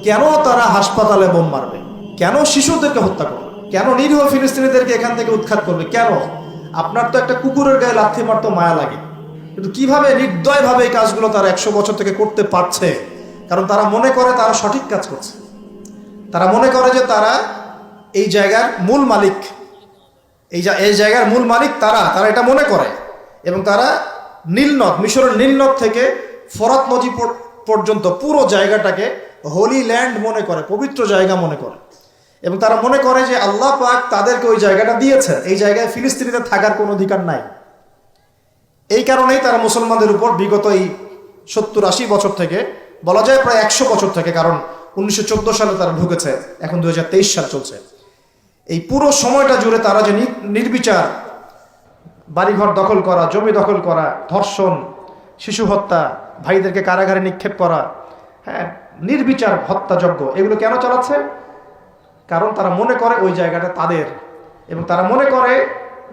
কেন তারা হাসপাতালে বোম মারবে, কেন শিশুদেরকে হত্যা করবে, কেন নিরীহ ফিলিস্তিনিদেরকে এখান থেকে উৎখাত করবে? কেন? আপনার তো একটা কুকুরের গায়ে লাথি মারতে মায়া লাগে, কিন্তু কিভাবে নির্দয়ভাবে এই কাজগুলো তারা 100 বছর থেকে করতে পারছে? কারণ তারা মনে করে তারা সঠিক কাজ করছে। তারা মনে করে যে তারা এই জায়গার মূল মালিক, এই জায়গার মূল মালিক তারা এটা মনে করে। এবং তারা নীলনদ, মিশরের নীলনদ থেকে ফরাত নদী পর্যন্ত পুরো জায়গাটাকে হোলি ল্যান্ড মনে করে, পবিত্র জায়গা মনে করে। এবং তারা মনে করে যে আল্লাহ পাক তাদেরকে ওই জায়গাটা দিয়েছে, এই জায়গায় ফিলিস্তিনিদের থাকার কোনো অধিকার নাই। এই কারণেই তারা মুসলমানদের উপর বিগত এই 70-80 বছর থেকে, বলা যায় প্রায় 100 বছর থেকে, কারণ 1914 সালে তারা ঢুকেছে, এখন 2023 সাল চলছে, এই পুরো সময়টা জুড়ে তারা যে নির্বিচার বাড়িঘর দখল করা, জমি দখল করা, ধর্ষণ, শিশু হত্যা, ভাইদেরকে কারাগারে নিক্ষেপ করা, হ্যাঁ, নির্বিচার হত্যাযজ্ঞ, এগুলো কেন চালাচ্ছে? কারণ তারা মনে করে ওই জায়গাটা তাদের, এবং তারা মনে করে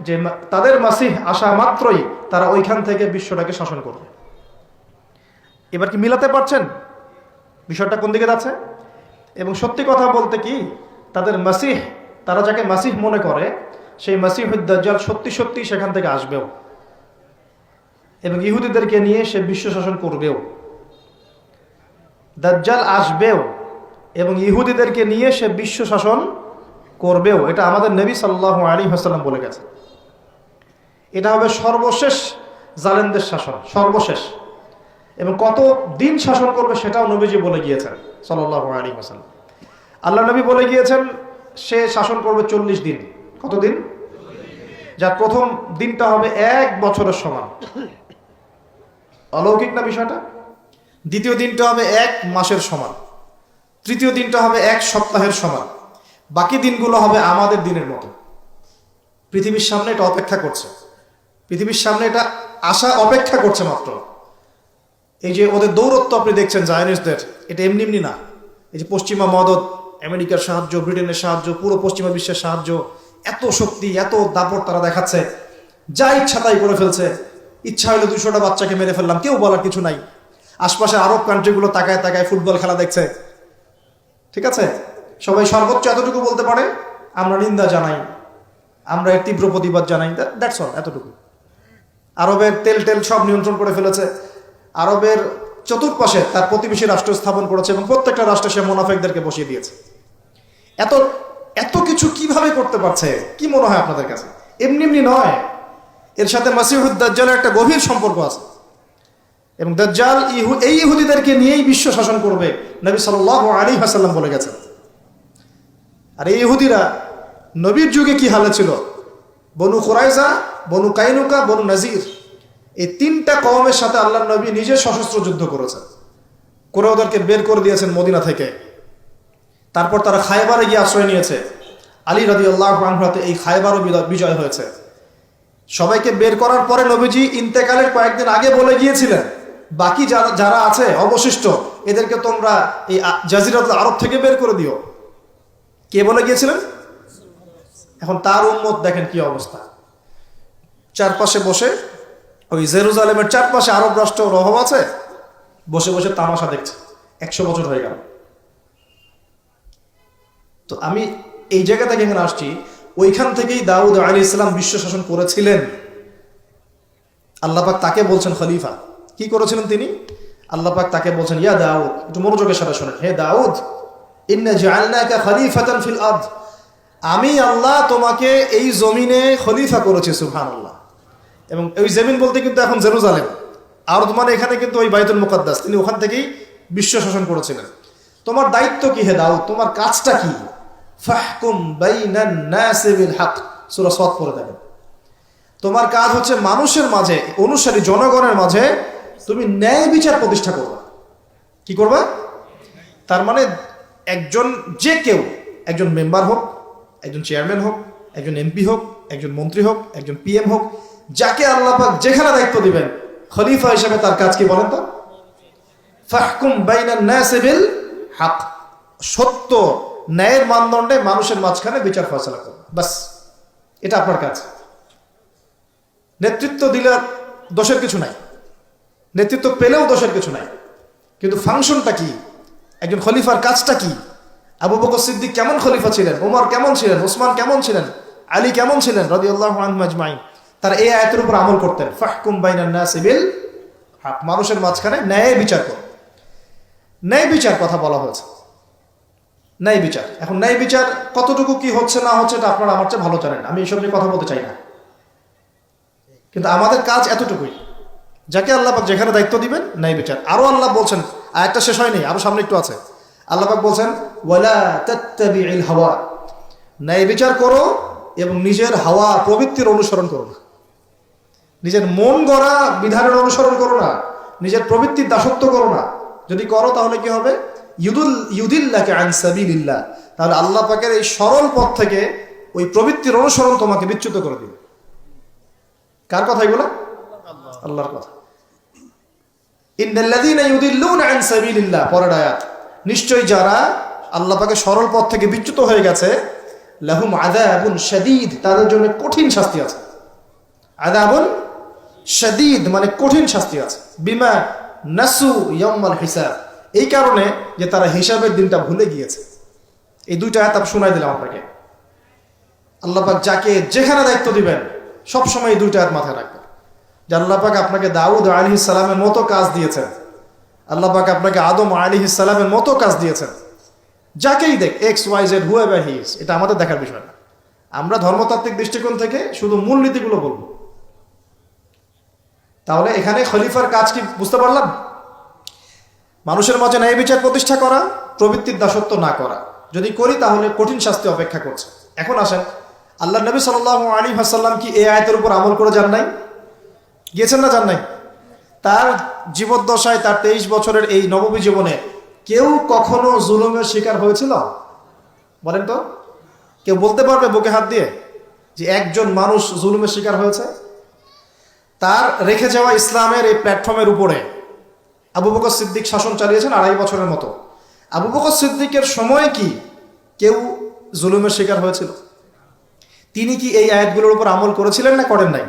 যে তাদের মাসিহ আসা মাত্রই তারা ওইখান থেকে বিশ্বটাকে শাসন করবে। এবার কি মিলাতে পারছেন বিষয়টা কোন দিকে যাচ্ছে? এবং সত্যি কথা বলতে কি, তাদের মাসিহ, তারা যাকে মাসিহ মনে করে, সেই মাসিহুদ দাজ্জাল সত্যি সত্যি সেখান থেকে আসবেও, এবং ইহুদিদেরকে নিয়ে সে বিশ্ব শাসন করবেও। দাজ্জাল আসবেও এবং ইহুদিদেরকে নিয়ে সে বিশ্ব শাসন করবেও। এটা আমাদের নবী সাল্লাল্লাহু আলাইহি ওয়াসাল্লাম বলে গেছে। এটা হবে সর্বশেষ জালেমদের শাসন, সর্বশেষ। এবং কত দিন শাসন করবে সেটাও নবীজি বলে গিয়েছেন সাল্লাল্লাহু আলাইহি ওয়াসাল্লাম। আল্লাহ নবী বলে গিয়েছেন সে শাসন করবে 40 দিন। কতদিন? যার প্রথম দিনটা হবে 1 বছরের সমান। অলৌকিক না বিষয়টা? দ্বিতীয় দিনটা হবে 1 মাসের সমান। তৃতীয় দিনটা হবে 1 সপ্তাহের সমান। বাকি দিনগুলো হবে আমাদের দিনের মতো। পৃথিবীর সামনে এটা অপেক্ষা করছে, পৃথিবীর সামনে এটা আসা অপেক্ষা করছে মাত্র। এই যে ওদের দৌরত্ব আপনি দেখছেন জায়নিস্টদের, এটা এমনি এমনি না। এই যে পশ্চিমা মদত, আমেরিকার সাহায্য, ব্রিটেনের সাহায্য, পুরো পশ্চিমা বিশ্বের সাহায্য, এত শক্তি, এত দাপট তারা দেখাচ্ছে, যা ইচ্ছা তাই করে ফেলছে। ইচ্ছা হলে 200টা বাচ্চাকে মেরে ফেললাম, কেউ বলার কিছু নাই। আশপাশে আরব কান্ট্রিগুলো তাকায় তাকায় ফুটবল খেলা দেখছে, ঠিক আছে? সবাই সর্বোচ্চ এতটুকু বলতে পারে, আমরা নিন্দা জানাই, আমরা এর তীব্র প্রতিবাদ জানাই, দ্যাটস অল, এতটুকু। আরবের তেল সব নিয়ন্ত্রণ করে ফেলেছে। আরবের চতুর্পাশে তার প্রতিবেশী রাষ্ট্র স্থাপন করেছে, এবং প্রত্যেকটা রাষ্ট্রে সে মুনাফিকদেরকে বসিয়ে দিয়েছে। এত কিছু কিভাবে করতে পারছে? কি মনে হয় আপনাদের কাছে? এমনি এমনি নয়, এর সাথে মাসিহুদ দাজ্জালের একটা গভীর সম্পর্ক আছে। এবং দাজ্জাল এই ইহুদিদেরকে নিয়েই বিশ্ব শাসন করবে, নবী সাল্লাল্লাহু আলাইহি ওয়াসাল্লাম বলে গেছেন। আর এই ইহুদিরা নবীর যুগে কি হালে ছিল? বনু কুরাইজা, বনু কাইনুকা, বনু নাজির, এই 3টা কওমের সাথে আল্লাহর নবী নিজে সশস্ত্র যুদ্ধ করেছেন, করে ওদেরকে বের করে দিয়েছেন মদিনা থেকে। তারপর তারা খায়বারে গিয়ে আশ্রয় নিয়েছে। আলী রাদিয়াল্লাহু আনহু হাতে এই খায়বারও বিজয় হয়েছে। সবাইকে বের করার পরে নবীজি ইন্তেকালের কয়েকদিন আগে বলে গিয়েছিলেন, বাকি যারা আছে অবশিষ্ট, এদেরকে তোমরা এই জাজিরাতুল আরব থেকে বের করে দিও। কে বলে গিয়েছিলেন? এখন তার উম্মত দেখেন কি অবস্থা। চারপাশে বসে, ওই জেরুজালেমের চারপাশে আরব রাষ্ট্র রহব আছে, বসে বসে তামাশা দেখছে। 100 বছর হয়ে গেল। তো আমি এই জায়গা থেকে এখানে আসছি, ওইখান থেকেই দাউদ আলাইহিস সালাম বিশ্ব শাসন করেছিলেন। আল্লাহ পাক তাকে বলছেন খলিফা। কি করেছিলেন তিনি? আল্লাহ পাক তাকে বলছেন, ইয়া দাউদ, একটু মনোযোগের সাথে শোনেন, হে দাউদ, ইন্না জাআলনাকা খলিফাতান ফিল আরদ, আমি আল্লাহ তোমাকে এই জমিনে খলিফা করেছি। সুবহানাল্লাহ। এবং ওই জমিন বলতে কিন্তু এখন জেরুজালেম, আরদ মানে এখানে কিন্তু ওই বাইতুল মুকাদ্দাস, তিনি ওখান থেকেই বিশ্ব শাসন করেছিলেন। তোমার দায়িত্ব কি হে দাউদ? তোমার কাজটা কি? ফাহকুম বাইনান নাসি বিল হক, সূরা সাদ পড়ে দেখেন। তোমার কাজ হচ্ছে মানুষের মাঝে, অনুসারী জনগণের মাঝে তুমি ন্যায় বিচার প্রতিষ্ঠা করবে। কি করবে? তার মানে একজন, যে কেউ, একজন মেম্বার হোক, একজন চেয়ারম্যান হোক, একজন এমপি হোক, একজন মন্ত্রী হোক, একজন পিএম হোক, যাকে আল্লাহ পাক যেখানে দায়িত্ব দিবেন, খলিফা হিসেবে তার কাজ কি বলেন তো? ফাহকুম বাইনান নাসি বিল হক, সত্য ন্যায়ের মানদণ্ডে মানুষের মাঝখানে বিচার ফয়সালা করবে, বাস, এটা আপনার কাজ। নেতৃত্ব দিলে দোষের কিছু নাই, নেতৃত্ব পেলেও দোষের কিছু নাই, কিন্তু ফাংশনটা কি? একজন খলিফার কাজটা কি? আবু বকর সিদ্দিক কেমন খলিফা ছিলেন, ওমর কেমন ছিলেন, ওসমান কেমন ছিলেন, আলী কেমন ছিলেন রাদিয়াল্লাহু আনহুম আজমাইন। তারা এই আয়াতের উপর আমল করতেন, ফাহকুম বাইনান নাসি বিল হক, মানুষের মাঝখানে ন্যায় বিচার কর। ন্যায় বিচার কথা বলা হয়েছে, ন্যায় বিচার। এখন ন্যায় বিচার কতটুকু কি হচ্ছে না হচ্ছে এটা আপনারা আমার চেয়ে ভালো জানেন, আমি এইসব নিয়ে কথা বলতে চাই না। কিন্তু আমাদের কাজ এতটুকুই, যাকে আল্লাহ পাক যেখানে দায়িত্ব দিবেন ন্যায় বিচার। আরো আল্লাহ বলছেন, আয়াতটা শেষ হয়নি, আরো সামনে একটু আছে। আল্লাহ পাক বলছেন ওয়ালা তাত্তাবিউল হাওয়া, ন্যায় বিচার করো এবং নিজের হাওয়া প্রবৃত্তির অনুসরণ করো না, নিজের মন গড়া বিধানের অনুসরণ করো না, নিজের প্রবৃত্তির দাসত্ব করো না। যদি করো তাহলে কি হবে? ইউদিল্লাকা আন সাবিলিল্লাহ, তাহলে আল্লাহ পাকের এই সরল পথ থেকে ওই প্রবৃত্তির অনুসরণ তোমাকে বিচ্যুত করে দিবে। কার কথা এগুলো? আল্লাহর কথা। ইন্নাল্লাযীনা ইউদিল্লুনা আন সাবিলিল্লাহ, পরের আয়াত, নিশ্চয়ই যারা আল্লাহ পাকের সরল পথ থেকে বিচ্যুত হয়ে গেছে, লাহুম আযাবুন শাদীদ, তাদের জন্য কঠিন শাস্তি আছে। আযাবুন শাদীদ মানে কঠিন শাস্তি আছে। বিমা নাসু ইয়াউমাল হিসাব, এই কারণে যে তারা হিসাবের দিনটা ভুলে গিয়েছে। এই দুইটা আয়াত আমি শোনাই দিলাম আপনাকে। আল্লাহ পাক যাকে যেখানে দায়িত্ব দিবেন সবসময় এই দুইটা আয়াত মাথায় রাখবেন। যে আল্লাহ পাক আপনাকে দাউদ আলাইহিস সালামের মতো কাজ দিয়েছেন, আল্লাহ পাক আপনাকে আদম আলাইহিস সালামের মতো কাজ দিয়েছেন। যাকেই দেখ, X Y Z whoever he is, এটা আমাদের দেখার বিষয় না। আমরা ধর্মতাত্ত্বিক দৃষ্টিকোণ থেকে শুধু মূলনীতিগুলো বলবো। তাহলে এখানে খলিফার কাজ কি বুঝতে পারলাম? মানুষের মাঝে ন্যায় বিচার প্রতিষ্ঠা করা, প্রবৃত্তির দাসত্ব না করা। যদি করি তাহলে কঠিন শাস্তি অপেক্ষা করছে। এখন আসেন, আল্লাহ নবী সাল্লাল্লাহু আলাইহি ওয়াসাল্লাম কি এই আয়াতের উপর আমল করে যান নাই? গিয়েছেন না যান নাই? তার জীবদ্দশায়, তার 23 বছরের এই নববী জীবনে কেউ কখনো জুলুমের শিকার হয়েছিল? বলেন তো, কেউ বলতে পারবে বুকে হাত দিয়ে যে একজন মানুষ জুলুমের শিকার হয়েছে? তার রেখে যাওয়া ইসলামের এই প্ল্যাটফর্মের উপরে আবু বকর সিদ্দিক শাসন চালিয়েছেন 2.5 বছরের মতো। আবু বকর সিদ্দিকের সময় কি কেউ জুলুমের শিকার হয়েছিল? তিনি কি এই আয়াতগুলোর উপর আমল করেছিলেন না করেন নাই?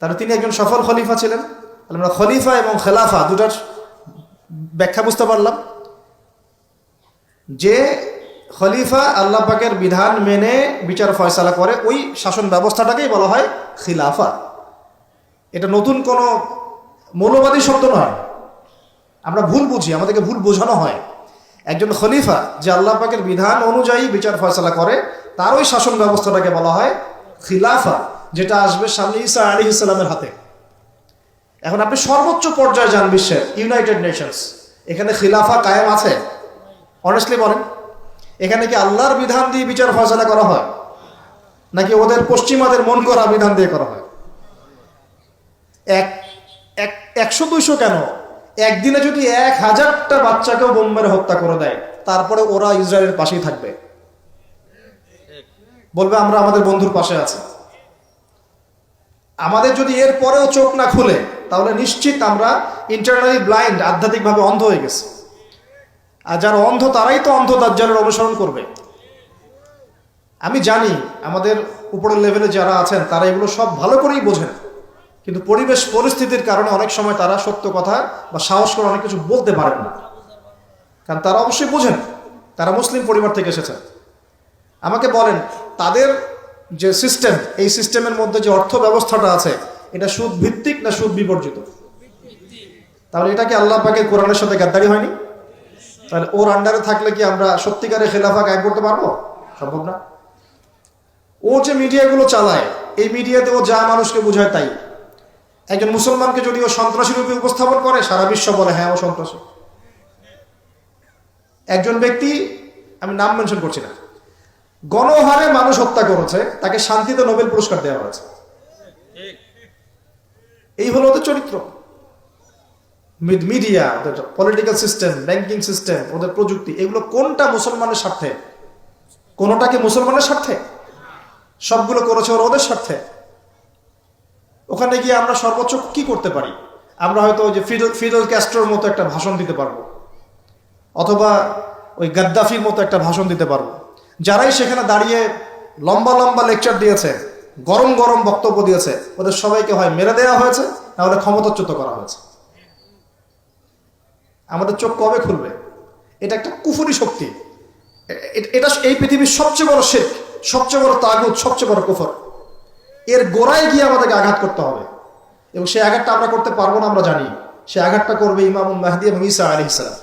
তাহলে তিনি একজন সফল খলিফা ছিলেন। আমরা খলিফা এবং খেলাফা দুটার ব্যাখ্যা বুঝতে পারলাম। যে খলিফা আল্লাহ পাকের বিধান মেনে বিচার ফয়সালা করে, ওই শাসন ব্যবস্থাটাকেই বলা হয় খিলাফা। এটা নতুন কোনো মৌলবাদী শব্দ নয়, আমরা ভুল বুঝি, আমাদেরকে ভুল বোঝানো হয়। একজন খলিফা যে আল্লাহ পাকের বিধান অনুযায়ী বিচার ফয়সালা করে, তার ওই শাসন ব্যবস্থাটাকে বলা হয় খিলাফা, যেটা আসবে সামনে ঈসা আলাইহিস সালামের হাতে। এখন আপনি সর্বোচ্চ পর্যায়ে যান বিশ্বের, ইউনাইটেড নেশনস, এখানে খিলাফা কায়েম আছে? অনেস্টলি বলেন, এখানে কি আল্লাহর বিধান দিয়ে বিচার ফয়সালা করা হয়, নাকি ওদের পশ্চিমাদের মন করা বিধান দিয়ে করা হয়? 100-200 কেন, একদিনে যদি 1000টা বাচ্চাকেও বোম মেরে হত্যা করে দেয়, তারপরে ওরা ইসরায়েলের পাশেই থাকবে, বলবে আমরা আমাদের বন্ধুর পাশে আছি। আমাদের যদি এর পরেও চোখ না খুলে, তাহলে নিশ্চিত আমরা ইন্টারনালি ব্লাইন্ড, আধ্যাত্মিকভাবে অন্ধ হয়ে গেছি। আর যারা অন্ধ তারাই তো অন্ধ দাজ্জালের অনুসরণ করবে। আমি জানি আমাদের উপরের লেভেলে যারা আছেন তারা এগুলো সব ভালো করেই বোঝেন, কিন্তু পরিবেশ পরিস্থিতির কারণে অনেক সময় তারা সত্য কথা বা সাহস করে অনেক কিছু বলতে পারেন না। কারণ তারা অবশ্যই বোঝেন, তারা মুসলিম পরিবার থেকে এসেছেন। আমাকে বলেন, তাদের যে সিস্টেম, এই সিস্টেমের মধ্যে যে অর্থ ব্যবস্থাটা আছে, এটা সুদ ভিত্তিক না সুদ বিবর্জিত? তাহলে এটা কি আল্লাহ পাকের কোরআনের সাথে গাদ্দারি হয়নি? তাহলে ওর আন্ডারে থাকলে কি আমরা সত্যিকারের খেলাফা কায়েম করতে পারবো? সম্ভব না। ও যে মিডিয়াগুলো চালায়, এই মিডিয়াতে ও যা মানুষকে বোঝায় তাই। একজন মুসলমানকে যদি ও সন্ত্রাসী রূপে উপস্থাপন করে, সারা বিশ্ব বলে হ্যাঁ ও সন্ত্রাসী। একজন ব্যক্তি, আমি নাম মেনশন করছি না, গণহারে মানুষ হত্যা করেছে, তাকে শান্তিতে নোবেল পুরস্কার দেওয়া হয়েছে। এই হলো ওদের চরিত্র। মিডিয়া, ওদের পলিটিক্যাল সিস্টেম, ব্যাংকিং সিস্টেম, ওদের প্রযুক্তি, এগুলো কোনটা মুসলমানের স্বার্থে? কোনটা কি মুসলমানের স্বার্থে? সবগুলো করেছে ওদের স্বার্থে। ওখানে গিয়ে আমরা সর্বোচ্চ কি করতে পারি? আমরা হয়তো ওই যে ফিদেল ক্যাস্ট্রোর মতো একটা ভাষণ দিতে পারবো, অথবা ওই গাদ্দাফির মতো একটা ভাষণ দিতে পারবো। যারাই সেখানে দাঁড়িয়ে লম্বা লম্বা লেকচার দিয়েছে, গরম গরম বক্তব্য দিয়েছে, ওদের সবাইকে হয় মেরে দেওয়া হয়েছে, নাহলে ক্ষমতাচ্যুত করা হয়েছে। আমাদের চোখ কবে খুলবে? এটা একটা কুফরি শক্তি। এটা এই পৃথিবীর সবচেয়ে বড় শিরক, সবচেয়ে বড় তাগুত, সবচেয়ে বড় কুফর। এর গোড়ায় গিয়ে আমাদেরকে আঘাত করতে হবে, এবং সেই আঘাতটা আমরা করতে পারবো না আমরা জানি। সে আঘাতটা করবে ইমামুল মাহদি এবং ঈসা আলাইহিস সালাম।